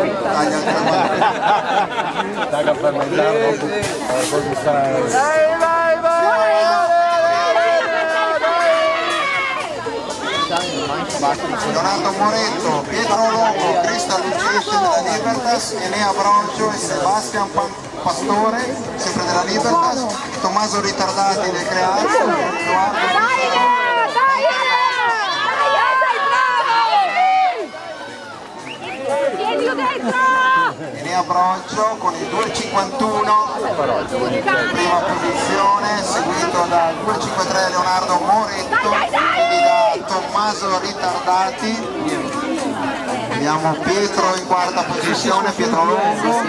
dagli altri Dai che per mangiare, poi stare... Leonardo Moretto, Pietro Longo, Cristal Lucchesi della Libertas, Enea Broncio e Sebastian Pastore, sempre della Libertas, Tommaso Ritardati del Creato, Enea Broncio con il 2.51, prima posizione, seguito dal 2.53 Leonardo Moretto, quindi da Tommaso Ritardati. Vediamo Pietro in quarta posizione, Pietro Longo.